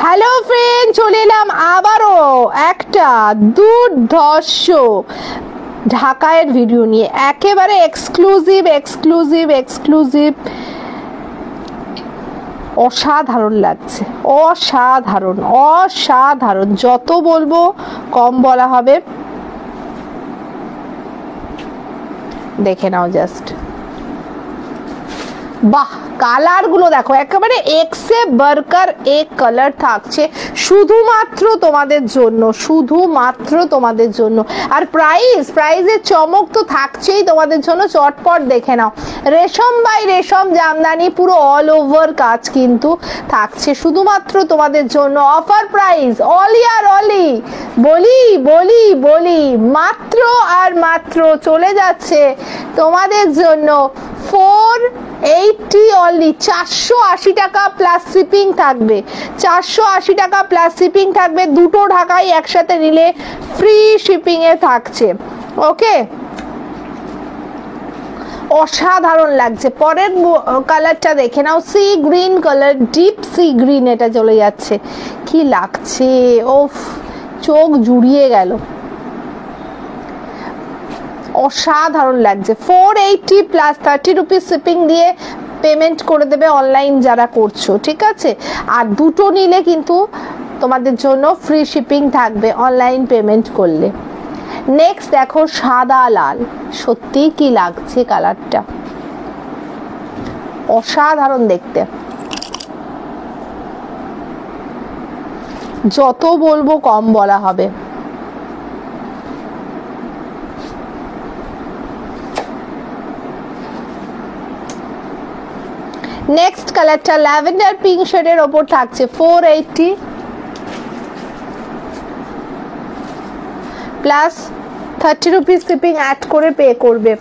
Hello friend, চলে এলাম আবারও একটা দুর্ধর্ষ ঢাকায়ের ভিডিও নিয়ে। একেবারে এক্সক্লুসিভ এক্সক্লুসিভ এক্সক্লুসিভ, অসাধারণ লাগছে, অসাধারণ অসাধারণ। যত বলবো কম বলা হবে। দেখে নাও জাস্ট, বাহ, কালার গুলো দেখো, একেবারে এক্সে বার্কার এক কালার থাকছে শুধুমাত্র তোমাদের জন্য, শুধুমাত্র তোমাদের জন্য। আর প্রাইসের চমক তো থাকছেই তোমাদের জন্য। চটপট দেখে নাও, রেশম বাই রেশম জামদানি, পুরো অল ওভার কাজ কিন্তু থাকছে শুধুমাত্র তোমাদের জন্য। অফার প্রাইস অল ইয়ার অলি, বলি বলি বলি, মাত্র আর মাত্র চলে যাচ্ছে তোমাদের জন্য 480 অনলি, 480 টাকা প্লাস শিপিং থাকবে, 480 টাকা প্লাস শিপিং থাকবে। দুটো ঢাকাই একসাথে নিলে ফ্রি শিপিং এ থাকছে। ওকে, অসাধারণ লাগছে। পরের কালারটা দেখে নাও, sea green colour, deep sea green, এটা চলে যাচ্ছে, কি লাগছে, ওফ, চোখ জুড়িয়ে গেল, অসাধারণ লাগছে। 480 প্লাস 30 রুপিস শিপিং দিয়ে পেমেন্ট করে দেবে অনলাইন যারা করছো, ঠিক আছে। আর দুটো নিলে কিন্তু তোমাদের জন্য ফ্রি শিপিং থাকবে অনলাইন পেমেন্ট করলে। নেক্সট দেখো, সাদা লাল, সত্যি কি লাগছে কালারটা, অসাধারণ দেখতে। যত বলবো কম বলা হবে। নেক্সট কালারটা ল্যাভেন্ডার পিঙ্ক শেডের ওপর থাকছে 480 প্লাস 30 রুপিস শিপিং অ্যাড করে পে করবে।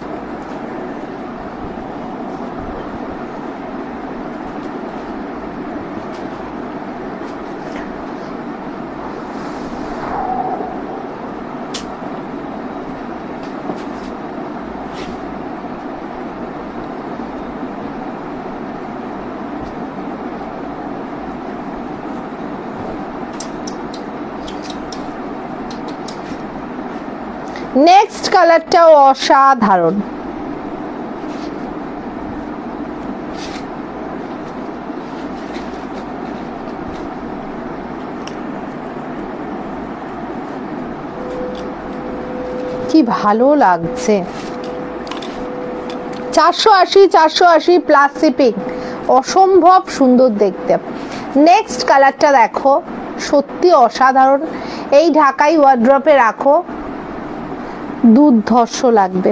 নেক্সট কালারটাও অসাধারণ, কি ভালো লাগছে। 480 প্লাস শিপিং, অসম্ভব সুন্দর দেখতে। নেক্সট কালারটা দেখো, সত্যি অসাধারণ। এই ঢাকাই ওয়ার্ড্রপে রাখো, দুর্ধর্ষ লাগবে।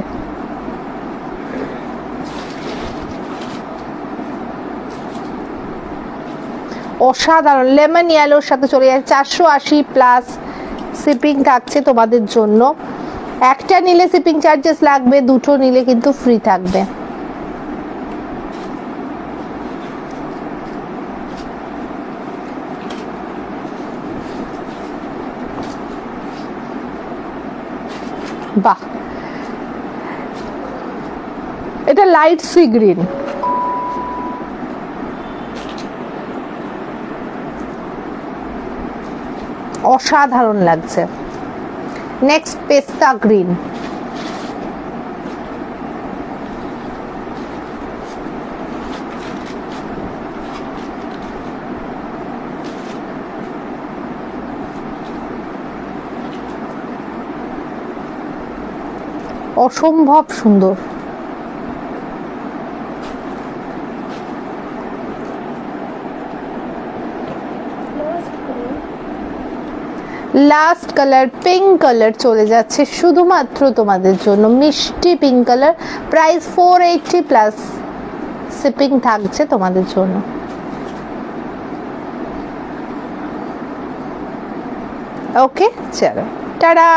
অসাধারণ লেমন ইয়েলোর সাথে চলে যাচ্ছে। 480 প্লাস শিপিং থাকছে তোমাদের জন্য। একটা নিলে শিপিং চার্জেস লাগবে, দুটো নিলে কিন্তু ফ্রি থাকবে। বাহ, এটা লাইট সি গ্রিন, অসাধারণ লাগছে। নেক্সট পেস্তা গ্রিন, অসম্ভব সুন্দর। লাস্ট কালার পিঙ্ক কালার চলে যাচ্ছে শুধুমাত্র তোমাদের জন্য, মিষ্টি pink colour. Price 480 plus shipping থাকছে তোমাদের জন্য। ওকে, চলো টাটা।